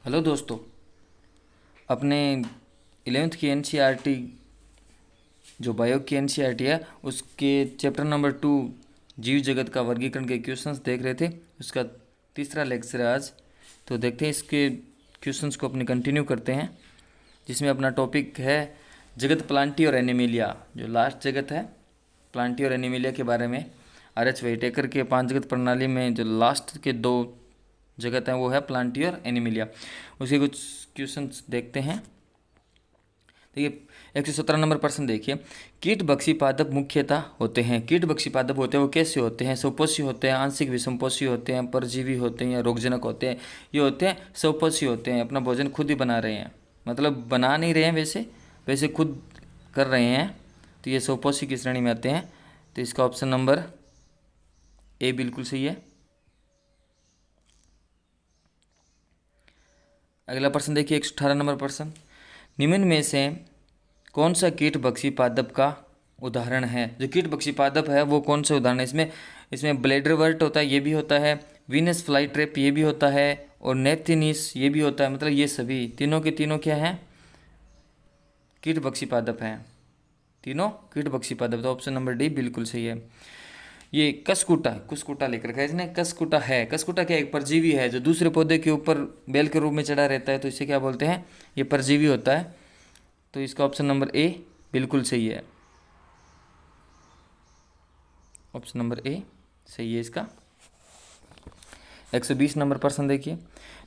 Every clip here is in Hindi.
हेलो दोस्तों। अपने 11th की एनसीईआरटी जो बायो की एनसीईआरटी है उसके चैप्टर नंबर 2 जीव जगत का वर्गीकरण के क्वेश्चंस देख रहे थे। उसका तीसरा लेक्चर है आज। तो देखते हैं इसके क्वेश्चंस को अपने कंटिन्यू करते हैं, जिसमें अपना टॉपिक है जगत प्लांटी और एनिमिलिया। जो लास्ट जगत है प्लांटी और एनिमिलिया के बारे में आर.एच. वेटेकर के 5 जगत प्रणाली में जो लास्ट के 2 जगत हैं वो है प्लांटी और एनिमिलिया। उसके कुछ क्वेश्चंस देखते हैं। देखिए 117 नंबर प्रश्न देखिए। कीट बक्षी पादप मुख्यतः होते हैं। कीट बक्षी पादप होते हैं वो कैसे होते हैं? स्वपोषी होते हैं, आंशिक विषमपोषी होते हैं, परजीवी होते हैं या रोगजनक होते हैं? ये होते हैं स्वपोषी होते हैं। अपना भोजन खुद ही बना रहे हैं, मतलब बना नहीं रहे हैं, वैसे खुद कर रहे हैं, तो ये स्वपोषी की श्रेणी में आते हैं। तो इसका ऑप्शन नंबर ए बिल्कुल सही है। अगला प्रश्न देखिए 118 नंबर प्रश्न। निम्न में से कौन सा कीट बक्षी पादप का उदाहरण है? जो कीट बक्षी पादप है वो कौन सा उदाहरण है? इसमें ब्लेडरवर्ट होता है, ये भी होता है, वीनस फ्लाई ट्रैप ये भी होता है, और नेप्थिनिस ये भी होता है। मतलब ये सभी तीनों के तीनों क्या हैं? कीट बक्षी पादप हैं। तीनों कीट बक्षी पादप। तो ऑप्शन नंबर डी बिल्कुल सही है। ये कुस्कुटा लेकर रखा है इसने। कसकुटा है। कसकुटा क्या? एक परजीवी है जो दूसरे पौधे के ऊपर बेल के रूप में चढ़ा रहता है, तो इसे क्या बोलते हैं? ये परजीवी होता है। तो इसका ऑप्शन नंबर ए बिल्कुल सही है। ऑप्शन नंबर ए सही है इसका। 120 नंबर प्रश्न देखिए।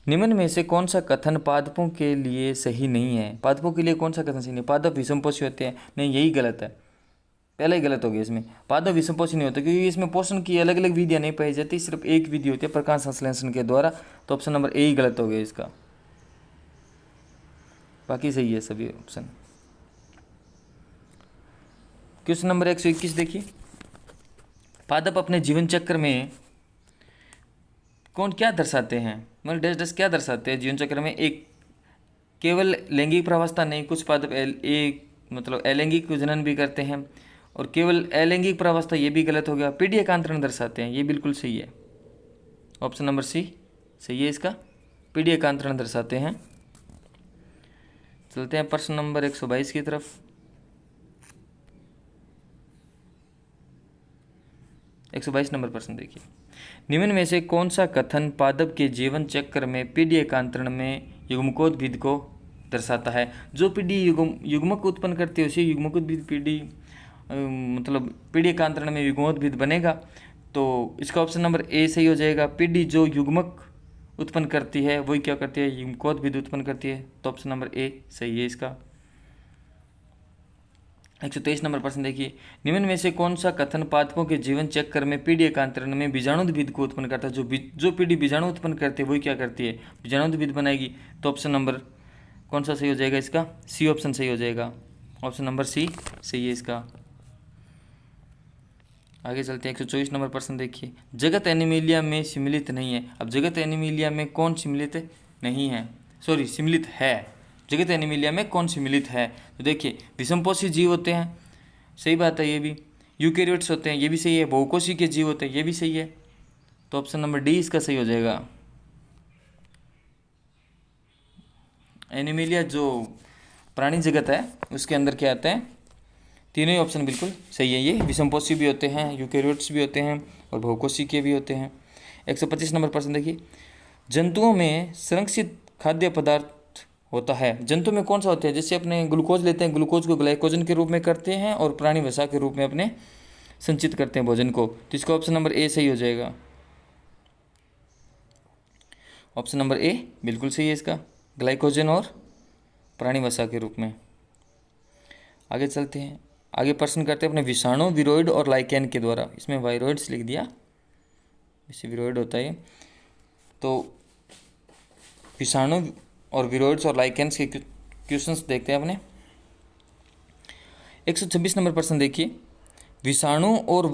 निम्न में से कौन सा कथन पादपों के लिए सही नहीं है? पादपों के लिए कौन सा कथन सही नहीं? पादप विषमपोषी होते हैं, नहीं, यही गलत है। पहला ही गलत हो गया। इसमें पादप विषमपोषी नहीं होता क्योंकि इसमें पोषण की अलग अलग विधियां नहीं पाई जाती, सिर्फ एक विधि होती है, प्रकाश संश्लेषण के द्वारा। तो ऑप्शन नंबर ए ही गलत हो गया इसका। बाकी सही है सभी ऑप्शन। क्वेश्चन नंबर 121 देखिए। पादप अपने जीवन चक्र में क्या दर्शाते हैं? मतलब डैश डैश क्या दर्शाते हैं जीवन चक्र में? एक केवल लैंगिक प्रावस्था नहीं, कुछ पादप मतलब अलैंगिक जनन भी करते हैं, और केवल अलैंगिक प्रावस्था ये भी गलत हो गया। पीढ़ी एकांतरण दर्शाते हैं, ये बिल्कुल सही है। ऑप्शन नंबर सी सही है इसका। पीढ़ी एकांतरण दर्शाते हैं। चलते हैं प्रश्न नंबर 122 की तरफ। 122 नंबर प्रश्न देखिए। निम्न में से कौन सा कथन पादप के जीवन चक्र में पीढ़ी एकांतरण में युग्मकोद्भिद को दर्शाता है? जो पीढ़ी युग्मक उत्पन्न करती है उसी युग्मकोद्भिद पीढ़ी मतलब पीढ़ी एकांतरण में युग्मोद्भिद बनेगा। तो इसका ऑप्शन नंबर ए सही हो जाएगा। पीढ़ी जो युग्मक उत्पन्न करती है वही क्या करती है? युग्मकोद्भिद उत्पन्न करती है। तो ऑप्शन नंबर ए सही है इसका। 123 नंबर प्रश्न देखिए। निम्न में से कौन सा कथन पादपों के जीवन चक्र में पीढ़ी एकांतरण में बीजाणुद्भिद को उत्पन्न करता है? जो पीढ़ी बीजाणु उत्पन्न करती है वही क्या करती है? बीजाणुद्भिद बनाएगी। तो ऑप्शन नंबर कौन सा सही हो जाएगा इसका? सी ऑप्शन सही हो जाएगा। ऑप्शन नंबर सी सही है इसका। आगे चलते हैं 124 नंबर प्रश्न देखिए। जगत एनिमिलिया में सम्मिलित नहीं है। अब जगत एनिमिलिया में कौन सम्मिलित नहीं है? सॉरी, सम्मिलित है। जगत एनिमिलिया में कौन सम्मिलित है? तो देखिए विषमपोषी जीव होते हैं, सही बात है ये भी। यूकैरियोट्स होते हैं, ये भी सही है। बहुकोषी के जीव होते हैं, ये भी सही है। तो ऑप्शन नंबर डी इसका सही हो जाएगा। एनिमिलिया जो प्राणी जगत है उसके अंदर क्या आता है? तीनों ही ऑप्शन बिल्कुल सही है। ये विषमपोषी भी होते हैं, यूकैरियोट्स भी होते हैं, और बहुकोषी के भी होते हैं। 125 नंबर प्रश्न देखिए। जंतुओं में संरक्षित खाद्य पदार्थ होता है। जंतु में कौन सा होता है? जैसे अपने ग्लूकोज लेते हैं, ग्लूकोज को ग्लाइकोजन के रूप में करते हैं और प्राणी वसा के रूप में अपने संचित करते हैं भोजन को। तो इसका ऑप्शन नंबर ए सही हो जाएगा। ऑप्शन नंबर ए बिल्कुल सही है इसका। ग्लाइकोजन और प्राणी वसा के रूप में। आगे चलते हैं। आगे प्रश्न करते हैं अपने विषाणु, विरोइड और लाइकेन के द्वारा। इसमें वायरोइड्स लिख दिया, इसे विरोइड होता है। तो विषाणु और विरोइड्स और लाइकेन्स के क्वेश्चंस देखते हैं अपने। 126 नंबर प्रश्न देखिए। विषाणु और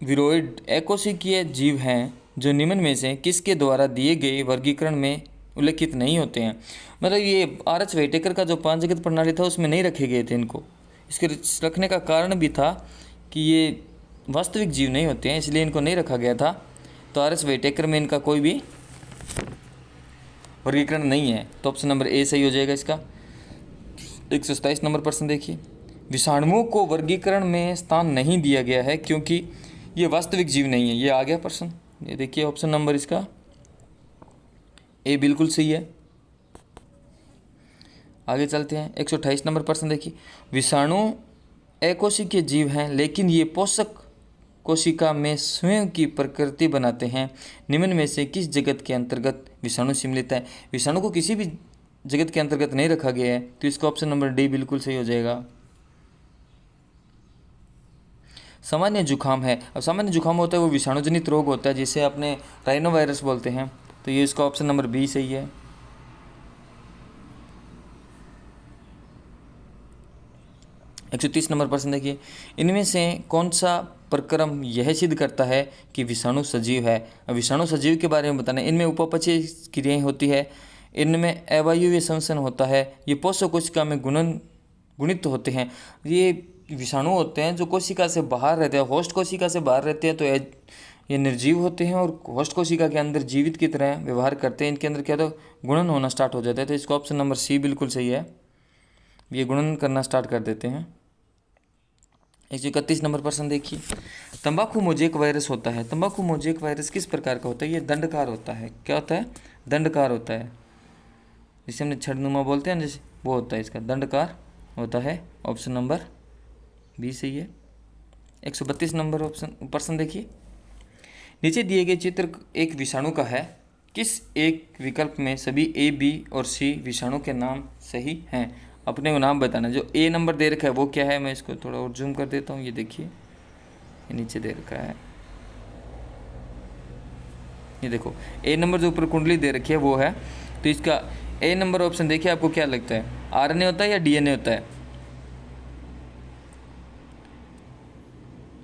विरोइड एकोशिकीय जीव हैं जो निम्न में से किसके द्वारा दिए गए वर्गीकरण में उल्लेखित नहीं होते हैं? मतलब ये आर.एच. वेटेकर का जो 5 जगत प्रणाली था उसमें नहीं रखे गए थे इनको। इसके रखने का कारण भी था कि ये वास्तविक जीव नहीं होते हैं, इसलिए इनको नहीं रखा गया था। तो आर.एच. वेटेकर में इनका कोई भी वर्गीकरण नहीं है, तो ऑप्शन नंबर ए सही हो जाएगा इसका। 127 नंबर प्रश्न देखिए, विषाणुओं को वर्गीकरण में स्थान नहीं दिया गया है क्योंकि ये वास्तविक जीव नहीं है। ये आ गया प्रश्न, ये देखिए ऑप्शन नंबर इसका ए बिल्कुल सही है। आगे चलते हैं, 128 नंबर प्रश्न देखिए, विषाणु अकोशिकीय जीव हैं लेकिन ये पोषक कोशिका में स्वयं की प्रकृति बनाते हैं। निम्न में से किस जगत के अंतर्गत विषाणु सम्मिलित है? विषाणु को किसी भी जगत के अंतर्गत नहीं रखा गया है, तो इसका ऑप्शन नंबर डी बिल्कुल सही हो जाएगा। सामान्य जुकाम है, अब सामान्य जुकाम होता है वो विषाणु जनित रोग होता है जिसे अपने राइनो वायरस बोलते हैं, तो ये इसका ऑप्शन नंबर बी सही है। 130 नंबर प्रश्न देखिए, इनमें से कौन सा प्रक्रम यह सिद्ध करता है कि विषाणु सजीव है? विषाणु सजीव के बारे में बताना, इनमें उपापचय क्रियाएं होती है, इनमें अवायवीय संश्लेषण होता है, ये पोषक कोशिका में गुणित होते हैं। ये विषाणु होते हैं जो कोशिका से बाहर रहते हैं, होस्ट कोशिका से बाहर रहते हैं, तो ये निर्जीव होते हैं और होस्ट कोशिका के अंदर जीवित की तरह व्यवहार करते हैं। इनके अंदर क्या होता है, गुणन होना स्टार्ट हो जाता है, तो इसका ऑप्शन नंबर सी बिल्कुल सही है। ये गुणन करना स्टार्ट कर देते हैं। 131 नंबर प्रश्न देखिए, तंबाकू मोजेक वायरस होता है। तंबाकू मोजेक वायरस किस प्रकार का होता है? ये दंडकार होता है। क्या होता है? दंडकार होता है, जिसे हमने छड़नुमा बोलते हैं जैसे, वो होता है, इसका दंडकार होता है। ऑप्शन नंबर बी सही है। 132 नंबर प्रश्न देखिए, नीचे दिए गए चित्र एक विषाणु का है, किस एक विकल्प में सभी ए, बी और सी विषाणु के नाम सही हैं? अपने को नाम बताना। जो ए नंबर दे रखा है वो क्या है, मैं इसको थोड़ा और जूम कर देता हूँ, ये देखिए, ये नीचे दे रखा है, ये देखो ए नंबर जो ऊपर कुंडली दे रखी है वो है, तो इसका ए नंबर ऑप्शन देखिए, आपको क्या लगता है, आरएनए होता है या डीएनए होता है?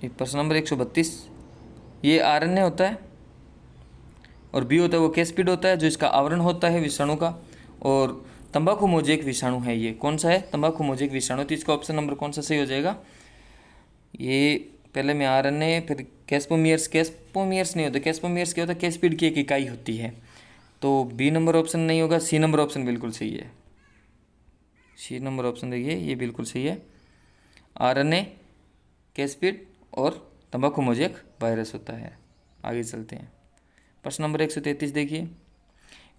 प्रश्न नंबर 132, ये आरएनए होता है, और बी होता है वो कैस्पिड होता है जो इसका आवरण होता है विषाणु का, और तंबाकू मोजेक विषाणु है। ये कौन सा है? तंबाकू मोजेक विषाणु। तो इसका ऑप्शन नंबर कौन सा सही हो जाएगा? ये पहले में आरएनए, फिर कैस्पोमियर्स नहीं होता, कैस्पोमियर्स क्या होता है, कैस्पिड की एक इकाई होती है, तो बी नंबर ऑप्शन नहीं होगा, सी नंबर ऑप्शन बिल्कुल सही है। सी नंबर ऑप्शन देखिए, ये बिल्कुल सही है। आरएनए, कैस्पिड और तंबाकू मोजेक वायरस होता है। आगे चलते हैं, प्रश्न नंबर 133 देखिए,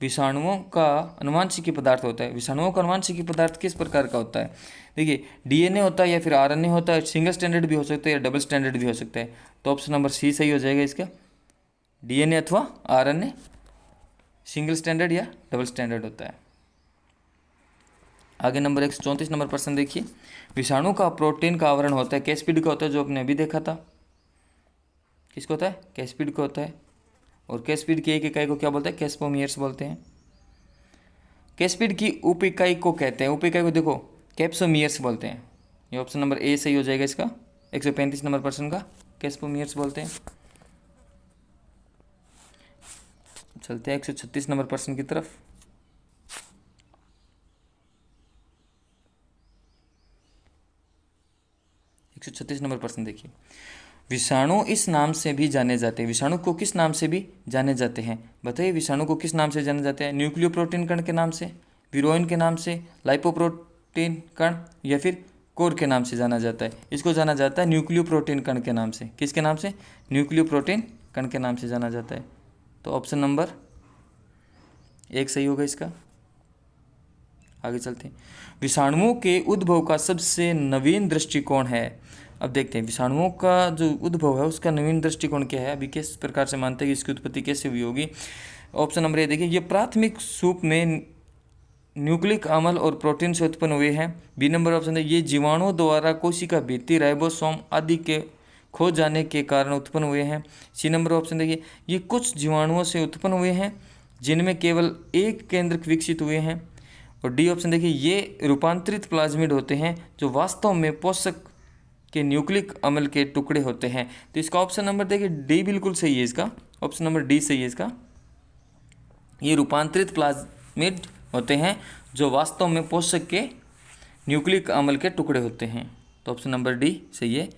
विषाणुओं का अनुवांशिकी पदार्थ होता है। विषाणुओं का अनुवांशिकी पदार्थ किस प्रकार का होता है? देखिए, डीएनए होता है या फिर आरएनए होता है, सिंगल स्टैंडर्ड भी हो सकता है या डबल स्टैंडर्ड भी हो सकता है, तो ऑप्शन नंबर सी सही हो जाएगा इसका। डीएनए अथवा आरएनए सिंगल स्टैंडर्ड या डबल स्टैंडर्ड होता है। आगे नंबर 134 नंबर प्रश्न देखिए, विषाणु का प्रोटीन का आवरण होता है, कैस्पिड का होता है, जो आपने अभी देखा था, किसको होता है? कैस्पिड को होता है, और कैस्पिड की एक इकाई को क्या बोलते हैं? कैस्पोमियर्स बोलते हैं। कैस्पिड की उप इकाई को कहते हैं, उप इकाई को देखो कैप्सोमियर्स बोलते हैं। ये ऑप्शन नंबर ए सही हो जाएगा इसका। 135 नंबर प्रश्न का कैस्पोमियर्स बोलते हैं। चलते हैं 136 नंबर प्रश्न की तरफ। एक 136 नंबर प्रश्न देखिए, विषाणु इस नाम से भी जाने जाते हैं। विषाणु को किस नाम से भी जाने जाते हैं? बताइए, विषाणु को किस नाम से जाने जाते हैं? न्यूक्लियोप्रोटीन कण के नाम से, विरोइन के नाम से, लाइपोप्रोटीन कण, या फिर कोर के नाम से जाना जाता है? इसको जाना जाता है न्यूक्लियोप्रोटीन कण के नाम से। किसके नाम से? न्यूक्लियोप्रोटीन कण के नाम से जाना जाता है, तो ऑप्शन नंबर एक सही होगा इसका। आगे चलते हैं, विषाणुओं के उद्भव का सबसे नवीन दृष्टिकोण है। अब देखते हैं विषाणुओं का जो उद्भव है उसका नवीन दृष्टिकोण क्या है, अभी किस प्रकार से मानते हैं कि इसकी उत्पत्ति कैसे हुई होगी। ऑप्शन नंबर ए देखिए, ये प्राथमिक सूप में न्यूक्लिक अम्ल और प्रोटीन से उत्पन्न हुए हैं। बी नंबर ऑप्शन है, ये जीवाणुओं द्वारा कोशिका भित्ति, राइबोसोम आदि के खो जाने के कारण उत्पन्न हुए हैं। सी नंबर ऑप्शन देखिए, ये कुछ जीवाणुओं से उत्पन्न हुए हैं जिनमें केवल एक केंद्रक विकसित हुए हैं। और डी ऑप्शन देखिए, ये रूपांतरित प्लाज्मिड होते हैं जो वास्तव में पोषक के न्यूक्लिक अम्ल के टुकड़े होते हैं। तो इसका ऑप्शन नंबर देखिए डी बिल्कुल सही है इसका। ऑप्शन नंबर डी सही है इसका। ये रूपांतरित प्लाज्मिड होते हैं जो वास्तव में पोषक के न्यूक्लिक अम्ल के टुकड़े होते हैं, तो ऑप्शन नंबर डी सही है।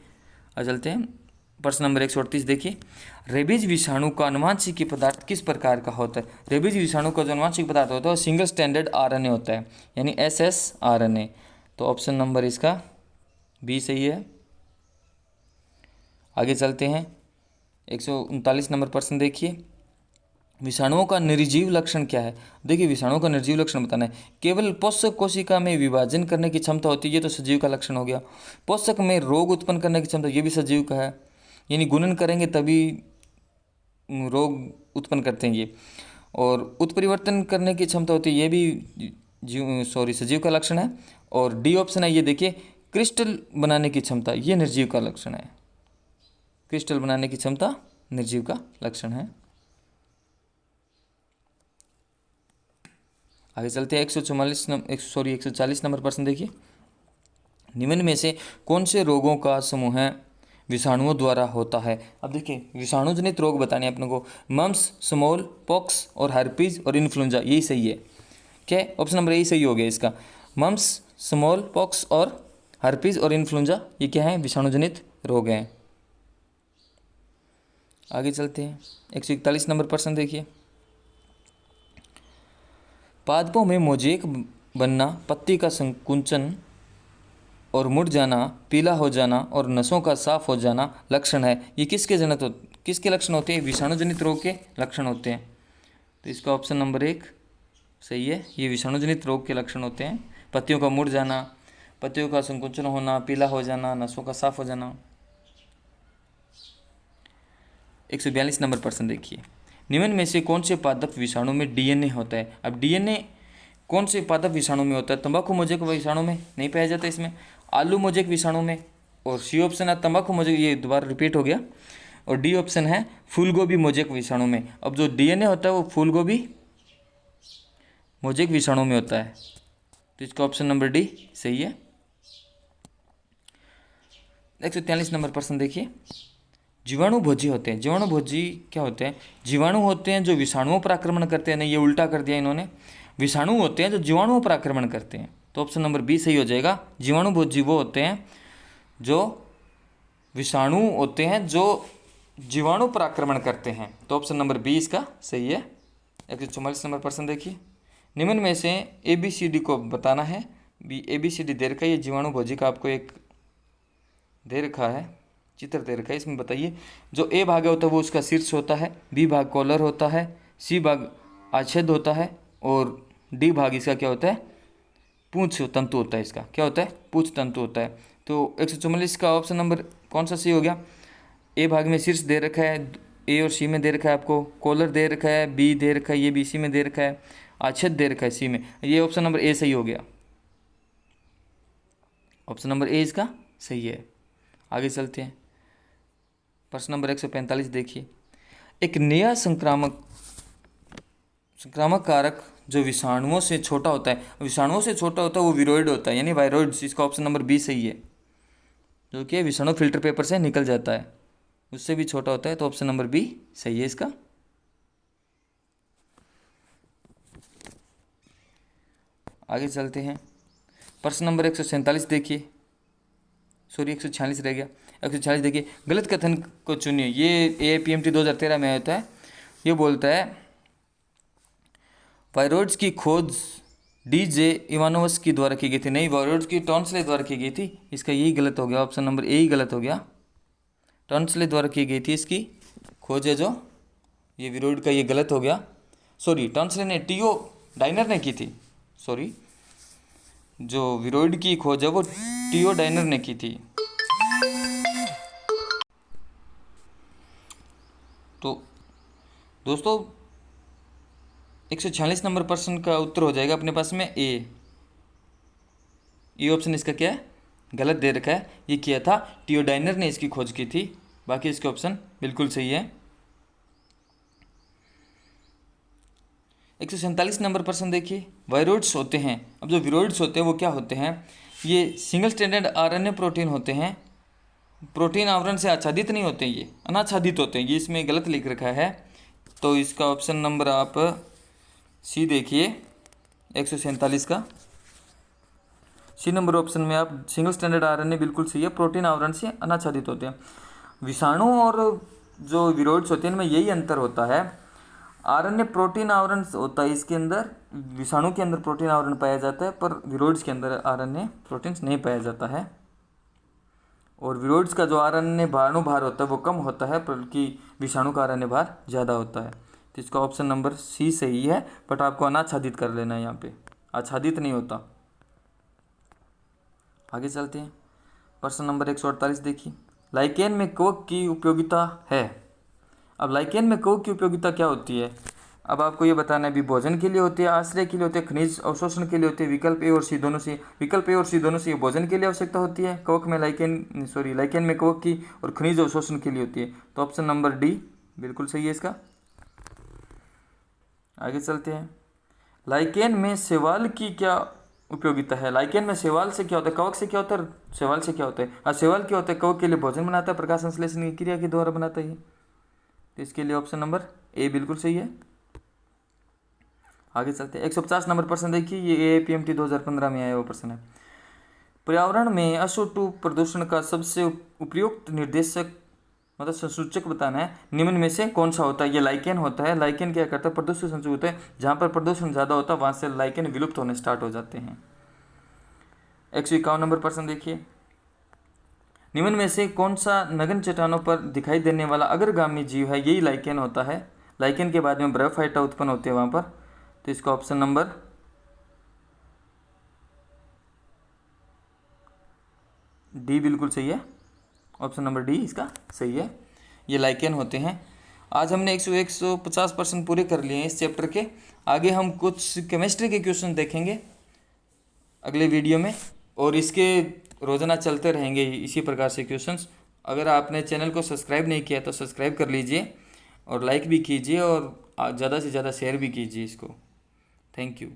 अब चलते हैं प्रश्न नंबर 138 देखिए, रेबीज विषाणु का अनुवांशिक पदार्थ किस प्रकार का होता है? रेबीज विषाणु का जो अनुवांशिक पदार्थ होता है वो सिंगल स्टैंडर्ड आरएनए होता है, यानी SSRNA। तो ऑप्शन नंबर इसका बी सही है। आगे चलते हैं, 139 नंबर प्रश्न देखिए, विषाणुओं का निर्जीव लक्षण क्या है? देखिए, विषाणुओं का निर्जीव लक्षण बताना है। केवल पोषक कोशिका में विभाजन करने की क्षमता होती है, ये तो सजीव का लक्षण हो गया। पोषक में रोग उत्पन्न करने की क्षमता, ये भी सजीव का है, यानी गुणन करेंगे तभी रोग उत्पन्न करते हैं ये। और उत्परिवर्तन करने की क्षमता होती है, ये भी सजीव का लक्षण है। और डी ऑप्शन है ये देखिए, क्रिस्टल बनाने की क्षमता, ये निर्जीव का लक्षण है। क्रिस्टल बनाने की क्षमता निर्जीव का लक्षण है। आगे चलते हैं, 140 नंबर प्रश्न देखिए, निम्न में से कौन से रोगों का समूह है विषाणुओं द्वारा होता है? अब देखिए, विषाणु जनित रोग बताने हैं अपने को, मम्स, स्मॉल पॉक्स और हार्पीज और इन्फ्लुएंजा, यही सही है। क्या ऑप्शन नंबर यही सही हो गया इसका, मम्स, स्मॉल पॉक्स और हार्पीज और इन्फ्लुएंजा, ये क्या है? विषाणु जनित रोग हैं। आगे चलते हैं, 141 नंबर प्रश्न देखिए, पादपों में मोजेक बनना, पत्ती का संकुचन और मुड़ जाना, पीला हो जाना और नसों का साफ हो जाना लक्षण है, ये किसके लक्षण होते हैं? विषाणु जनित रोग के लक्षण होते हैं। तो इसका ऑप्शन नंबर 1 सही है, ये विषाणु जनित रोग के लक्षण होते हैं। पत्तियों का मुड़ जाना, पत्तियों का संकुचन होना, पीला हो जाना, नसों का साफ हो जाना। 142 नंबर प्रश्न देखिए, निम्न में से कौन से पादप विषाणु में डीएनए होता है? अब डीएनए कौन से पादप विषाणु में होता है? तंबाकू मोजेक विषाणु में नहीं पाया जाता, इसमें आलू मोजेक विषाणु में। और सी ऑप्शन है तंबाकू मोजेक, ये दोबारा रिपीट हो गया। और डी ऑप्शन है फूलगोभी मोजेक विषाणु में। अब जो डीएनए होता है वो फूलगोभी मोजेक विषाणु में होता है, तो इसका ऑप्शन नंबर डी सही है। 143 नंबर प्रश्न देखिए, जीवाणु भोजी होते हैं। जीवाणु भोजी क्या होते हैं? जीवाणु होते हैं जो विषाणुओं पर आक्रमण करते हैं। नहीं, ये उल्टा कर दिया इन्होंने, विषाणु होते हैं जो जीवाणुओं पर आक्रमण करते हैं, तो ऑप्शन नंबर बी सही हो जाएगा। जीवाणु भोजी वो होते हैं जो विषाणु होते हैं जो जीवाणु पर आक्रमण करते हैं, तो ऑप्शन नंबर बी इसका सही है। 144 नंबर प्रश्न देखिए, निम्न में से ABCD को बताना है। ABCD दे रखा है, ये जीवाणु भोजी का आपको एक दे रखा है, चित्र दे रखा है, इसमें बताइए जो ए भाग होता है वो उसका शीर्ष होता है, बी भाग कॉलर होता है, सी भाग आच्छेद होता है और डी भाग इसका क्या होता है? पूंछ तंतु होता है। इसका क्या होता है? पूंछ तंतु होता है। तो 144 का ऑप्शन नंबर कौन सा सही हो गया? ए भाग में शीर्ष दे रखा है, ए और सी में दे रखा है आपको, कॉलर दे रखा है, बी दे रखा है, ये बी सी में दे रखा है, आच्छेद दे रखा है सी में, ये ऑप्शन नंबर ए सही हो गया। ऑप्शन नंबर ए इसका सही है। आगे चलते हैं, प्रश्न नंबर 145 देखिए, एक नया संक्रामक कारक जो विषाणुओं से छोटा होता है, विषाणुओं से छोटा होता है वो विरोइड होता है, यानी वायरोइड्स, इसका ऑप्शन नंबर बी सही है। जो कि विषाणु फिल्टर पेपर से निकल जाता है, उससे भी छोटा होता है, तो ऑप्शन नंबर बी सही है इसका। आगे चलते हैं, प्रश्न नंबर 147 देखिए, सॉरी 146 रह गया, 146 देखिए, गलत कथन को चुनिए। ये AIPMT 2013 में होता है, ये बोलता है वायरोइड्स की खोज DJ इवानोवस की द्वारा की गई थी। नहीं, वायरोइड्स की टॉन्सले द्वारा की गई थी, इसका यही गलत हो गया, ऑप्शन नंबर ए ही गलत हो गया। टॉन्सले द्वारा की गई थी इसकी खोज है, जो ये विरोइड का ये गलत हो गया। सॉरी, टॉन्सले ने टीओ डाइनर ने की थी, सॉरी, जो विरोइड की खोज है वो टीओ डाइनर ने की थी। तो दोस्तों 146 नंबर प्रश्न का उत्तर हो जाएगा अपने पास में ए। ये ऑप्शन इसका क्या है? गलत दे रखा है, ये किया था टीओ डाइनर ने इसकी खोज की थी, बाकी इसके ऑप्शन बिल्कुल सही है। 147 नंबर प्रश्न देखिए, वायरोइड्स होते हैं। अब जो विरोइड्स होते हैं वो क्या होते हैं? ये सिंगल स्टैंडर्ड RNA प्रोटीन होते हैं, प्रोटीन आवरण से आच्छादित नहीं होते, ये अनाच्छादित होते हैं, ये इसमें गलत लिख रखा है, तो इसका ऑप्शन नंबर आप सी देखिए, 147 का सी नंबर ऑप्शन में आप सिंगल स्टैंडर्ड RNA बिल्कुल सही है, प्रोटीन आवरण से अनाच्छादित होते हैं। विषाणु और जो विरोड्स होते हैं इनमें यही अंतर होता है। आरएनए प्रोटीन आवरण होता है इसके अंदर, विषाणु के अंदर प्रोटीन आवरण पाया जाता है, पर विरोड्स के अंदर आरएनए प्रोटीन्स नहीं पाया जाता है। और विरोड्स का जो आरएनए भार होता है वो कम होता है, बल्कि विषाणु का आरएनए भार ज़्यादा होता है। तो इसका ऑप्शन नंबर सी सही है, बट आपको अनाच्छादित कर लेना है, यहाँ पे आच्छादित नहीं होता। आगे चलते हैं, प्रश्न नंबर 148 देखिए, लाइकेन में कवक की उपयोगिता है। अब लाइकेन में कवक की उपयोगिता क्या होती है? अब आपको ये बताना है, भी भोजन के लिए होती है, आश्रय के लिए होती है, खनिज अवशोषण के लिए होती है, विकल्प ए और सी दोनों से। विकल्प ए और सी दोनों से, ये भोजन के लिए आवश्यकता होती है कवक में, लाइकेन में कवक की, और खनिज अवशोषण के लिए होती है। तो ऑप्शन नंबर डी बिल्कुल सही है इसका। आगे चलते हैं, लाइकेन में शैवाल की क्या उपयोगिता है? लाइकेन में शैवाल से क्या होता है? कवक से क्या होता है, शैवाल से क्या होता है? हाँ, शैवाल क्या होता है? कवक के लिए भोजन बनाता है, प्रकाश संश्लेषण की क्रिया के द्वारा बनाता है। तो इसके लिए ऑप्शन नंबर ए बिल्कुल सही है। आगे चलते हैं, 150 नंबर प्रश्न देखिए, ये APMT 2015 में आया हुआ प्रश्न है। पर्यावरण में SO2 प्रदूषण का सबसे उपयुक्त निर्देशक मतलब संसूचक बताना है, निम्न में से कौन सा होता है? ये लाइकेन होता है। लाइकेन क्या करता है? प्रदूषण संसूचक होता है। जहाँ पर प्रदूषण ज़्यादा होता है वहाँ से लाइकेन विलुप्त होने स्टार्ट हो जाते हैं। 151 नंबर प्रश्न देखिए, निम्न में से कौन सा नग्न चट्टानों पर दिखाई देने वाला अग्रगामी जीव है? यही लाइकेन होता है। लाइकेन के बाद में ब्रायोफाइटा उत्पन्न होते हैं वहाँ पर। तो इसका ऑप्शन नंबर डी बिल्कुल सही है। ऑप्शन नंबर डी इसका सही है, ये लाइकेन होते हैं। आज हमने 150 प्रश्न पूरे कर लिए हैं इस चैप्टर के। आगे हम कुछ केमिस्ट्री के क्वेश्चन देखेंगे अगले वीडियो में, और इसके रोज़ाना चलते रहेंगे इसी प्रकार से क्वेश्चंस। अगर आपने चैनल को सब्सक्राइब नहीं किया तो सब्सक्राइब कर लीजिए, और लाइक भी कीजिए, और ज़्यादा से ज़्यादा शेयर भी कीजिए इसको। Thank you.